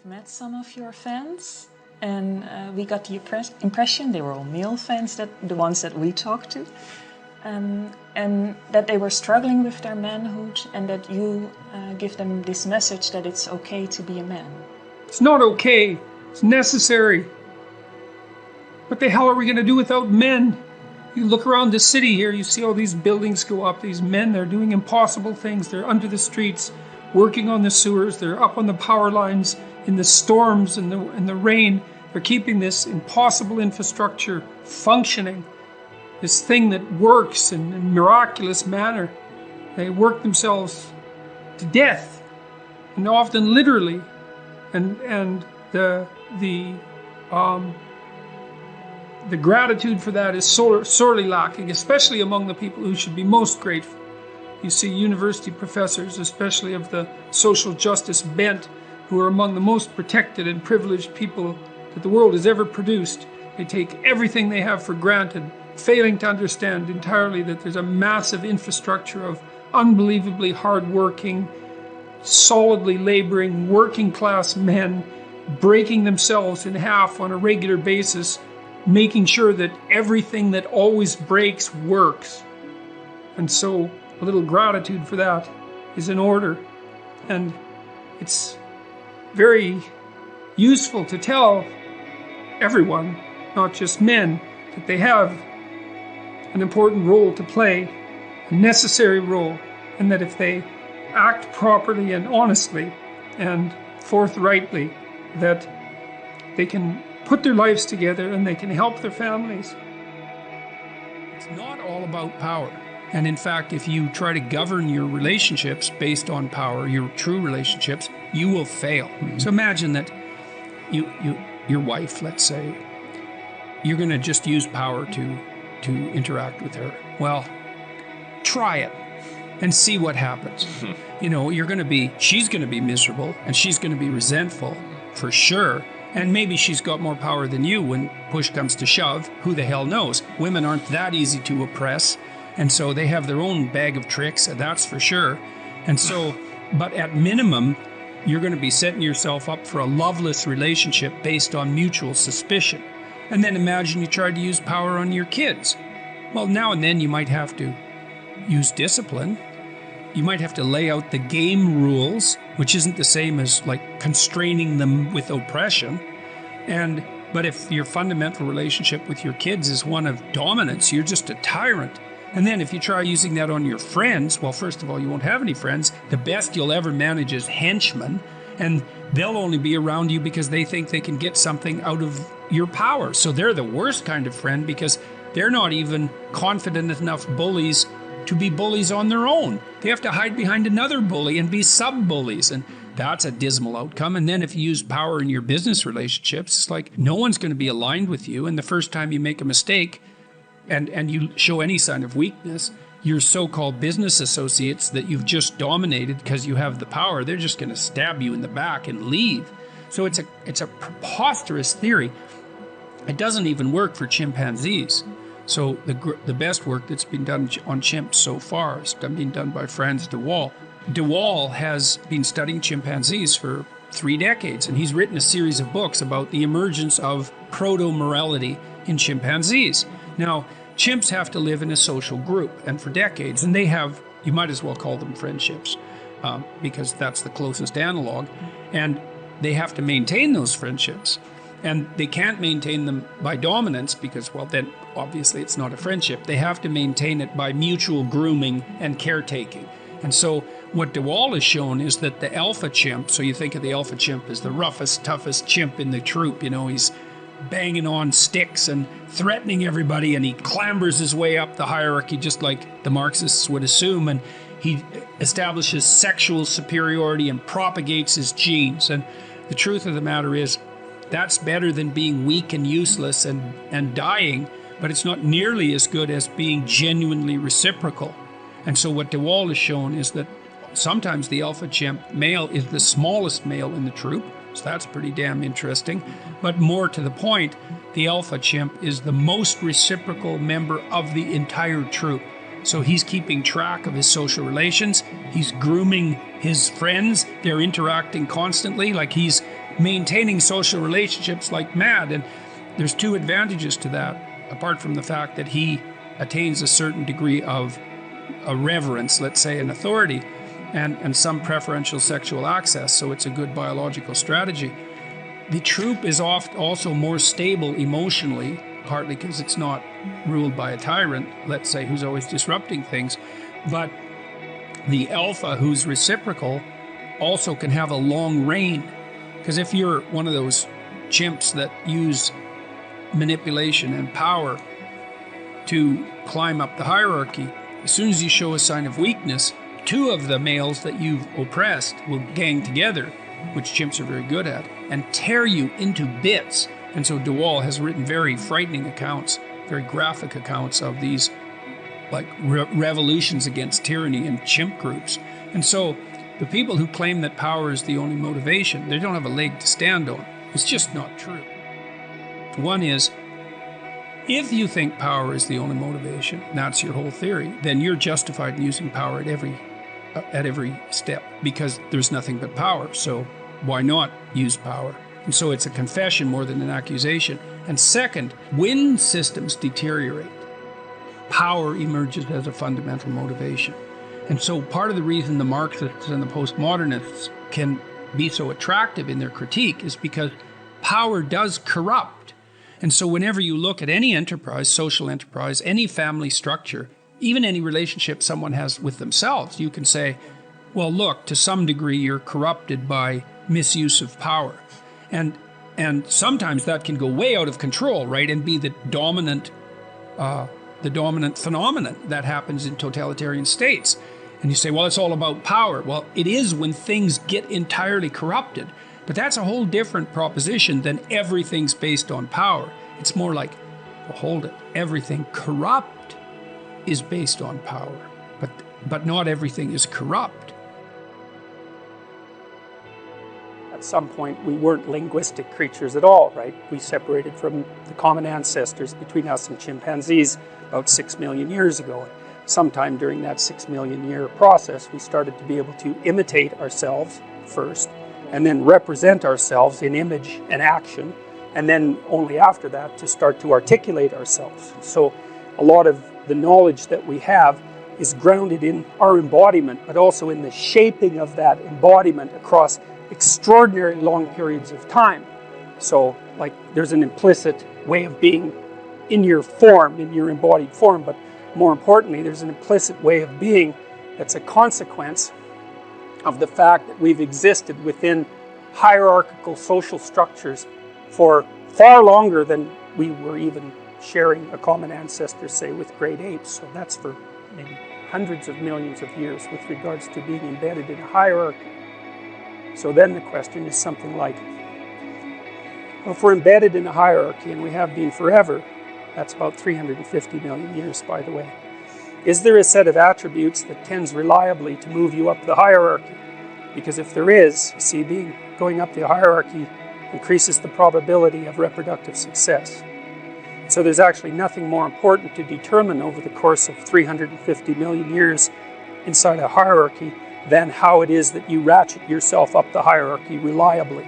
met some of your fans, and we got the impression they were all male fans, the ones that we talked to, and that they were struggling with their manhood, and that you give them this message that it's okay to be a man. It's not okay. It's necessary. What the hell are we going to do without men? You look around the city here, you see all these buildings go up. These men, they're doing impossible things. They're under the streets, working on the sewers. They're up on the power lines in the storms and the rain. They're keeping this impossible infrastructure functioning. This thing that works in a miraculous manner. They work themselves to death, and often literally. And the gratitude for that is sorely lacking, especially among the people who should be most grateful. You see university professors, especially of the social justice bent, who are among the most protected and privileged people that the world has ever produced. They take everything they have for granted, failing to understand entirely that there's a massive infrastructure of unbelievably hardworking, solidly laboring, working class men breaking themselves in half on a regular basis, making sure that everything that always breaks works. And so a little gratitude for that is in order. And it's very useful to tell everyone, not just men, that they have an important role to play, a necessary role, and that if they act properly and honestly and forthrightly, that they can put their lives together and they can help their families. It's not all about power. And in fact, if you try to govern your relationships based on power, your true relationships, you will fail. Mm-hmm. So imagine that your wife, let's say, you're going to just use power to interact with her. Well, try it and see what happens. Mm-hmm. You know, she's going to be miserable and she's going to be resentful for sure. And maybe she's got more power than you when push comes to shove. Who the hell knows? Women aren't that easy to oppress. And so they have their own bag of tricks, that's for sure. And so, but at minimum, you're going to be setting yourself up for a loveless relationship based on mutual suspicion. And then imagine you tried to use power on your kids. Well, now and then you might have to use discipline. You might have to lay out the game rules, which isn't the same as like constraining them with oppression. But if your fundamental relationship with your kids is one of dominance, you're just a tyrant. And then if you try using that on your friends, well, first of all, you won't have any friends. The best you'll ever manage is henchmen, and they'll only be around you because they think they can get something out of your power. So they're the worst kind of friend because they're not even confident enough bullies to be bullies on their own. They have to hide behind another bully and be sub-bullies, and that's a dismal outcome. And then if you use power in your business relationships, it's like no one's going to be aligned with you, and the first time you make a mistake and you show any sign of weakness, your so-called business associates that you've just dominated because you have the power, they're just going to stab you in the back and leave. So it's a preposterous theory. It doesn't even work for chimpanzees. So the best work that's been done on chimps so far has been done by Franz de Waal. De Waal has been studying chimpanzees for 3 decades, and he's written a series of books about the emergence of proto-morality in chimpanzees. Now, chimps have to live in a social group, and for decades, and they have, you might as well call them friendships, because that's the closest analog, and they have to maintain those friendships. And they can't maintain them by dominance because, well, then obviously it's not a friendship. They have to maintain it by mutual grooming and caretaking. And so what de Waal has shown is that the alpha chimp, so you think of the alpha chimp as the roughest, toughest chimp in the troop, you know, he's banging on sticks and threatening everybody, and he clambers his way up the hierarchy just like the Marxists would assume, and he establishes sexual superiority and propagates his genes. And the truth of the matter is, that's better than being weak and useless and dying, but it's not nearly as good as being genuinely reciprocal. And so what de Waal has shown is that sometimes the alpha chimp male is the smallest male in the troop, so that's pretty damn interesting. But more to the point, the alpha chimp is the most reciprocal member of the entire troop. So he's keeping track of his social relations. He's grooming his friends. They're interacting constantly. Like, he's maintaining social relationships like mad. And there's two advantages to that, apart from the fact that he attains a certain degree of a reverence, let's say, an authority, and some preferential sexual access. So it's a good biological strategy. The troop is also more stable emotionally, partly because it's not ruled by a tyrant, let's say, who's always disrupting things. But the alpha, who's reciprocal, also can have a long reign. Because if you're one of those chimps that use manipulation and power to climb up the hierarchy, as soon as you show a sign of weakness, two of the males that you've oppressed will gang together, which chimps are very good at, and tear you into bits. And so de Waal has written very frightening accounts, very graphic accounts of these like revolutions against tyranny in chimp groups. And so the people who claim that power is the only motivation, they don't have a leg to stand on. It's just not true. One is, if you think power is the only motivation, that's your whole theory, then you're justified in using power at every step, because there's nothing but power. So why not use power? And so it's a confession more than an accusation. And second, when systems deteriorate, power emerges as a fundamental motivation. And so part of the reason the Marxists and the postmodernists can be so attractive in their critique is because power does corrupt. And so whenever you look at any enterprise, social enterprise, any family structure, even any relationship someone has with themselves, you can say, well, look, to some degree you're corrupted by misuse of power. And sometimes that can go way out of control, right, and be the dominant phenomenon that happens in totalitarian states. And you say, well, it's all about power. Well, it is when things get entirely corrupted. But that's a whole different proposition than everything's based on power. It's more like, well, hold it, everything corrupt is based on power, but not everything is corrupt. At some point, we weren't linguistic creatures at all, right? We separated from the common ancestors between us and chimpanzees about 6 million years ago. Sometime during that 6 million year process, we started to be able to imitate ourselves first, and then represent ourselves in image and action, and then only after that to start to articulate ourselves. So a lot of the knowledge that we have is grounded in our embodiment, but also in the shaping of that embodiment across extraordinary long periods of time. So like there's an implicit way of being in your form, in your embodied form, but more importantly, there's an implicit way of being that's a consequence of the fact that we've existed within hierarchical social structures for far longer than we were even sharing a common ancestor, say, with great apes. So that's for maybe hundreds of millions of years with regards to being embedded in a hierarchy. So then the question is something like, well, if we're embedded in a hierarchy, and we have been forever, that's about 350 million years, by the way, is there a set of attributes that tends reliably to move you up the hierarchy? Because if there is, you see, going up the hierarchy increases the probability of reproductive success. So there's actually nothing more important to determine over the course of 350 million years inside a hierarchy than how it is that you ratchet yourself up the hierarchy reliably.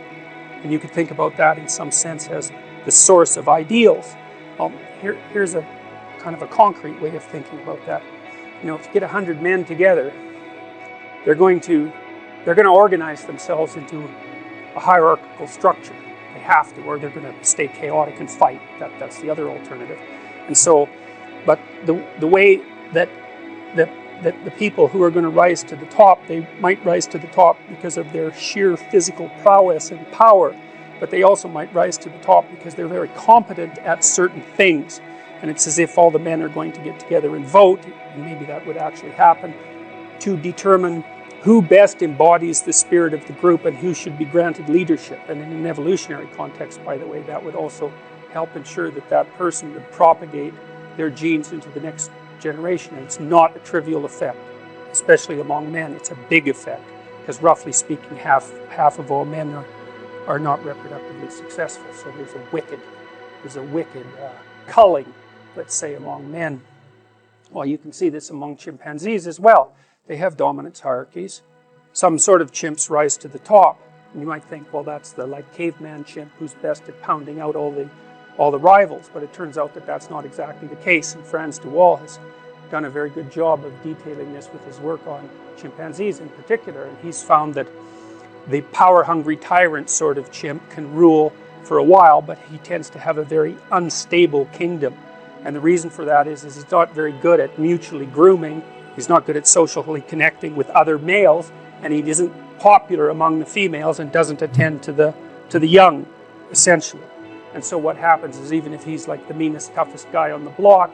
And you could think about that in some sense as the source of ideals. Here's a kind of a concrete way of thinking about that. You know, if you get 100 men together, they're going to organize themselves into a hierarchical structure. They have to, or they're going to stay chaotic and fight. That's the other alternative. And so, but the way that the people who are going to rise to the top, they might rise to the top because of their sheer physical prowess and power, but they also might rise to the top because they're very competent at certain things. And it's as if all the men are going to get together and vote, and maybe that would actually happen, to determine who best embodies the spirit of the group and who should be granted leadership. And in an evolutionary context, by the way, that would also help ensure that that person would propagate their genes into the next generation. And it's not a trivial effect, especially among men. It's a big effect, because roughly speaking, half of all men are not reproductively successful. So there's a wicked culling, let's say, among men. Well, you can see this among chimpanzees as well. They have dominance hierarchies. Some sort of chimps rise to the top. And you might think, well, that's the caveman chimp who's best at pounding out all the rivals. But it turns out that that's not exactly the case. And Frans de Waal has done a very good job of detailing this with his work on chimpanzees in particular. And he's found that the power-hungry tyrant sort of chimp can rule for a while, but he tends to have a very unstable kingdom. And the reason for that is he's not very good at mutually grooming. He's not good at socially connecting with other males, and he isn't popular among the females and doesn't attend to the young, essentially. And so what happens is, even if he's like the meanest, toughest guy on the block,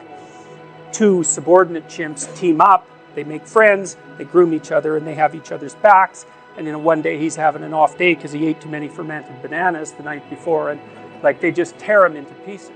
two subordinate chimps team up, they make friends, they groom each other, and they have each other's backs. And then one day he's having an off day because he ate too many fermented bananas the night before, and they just tear him into pieces.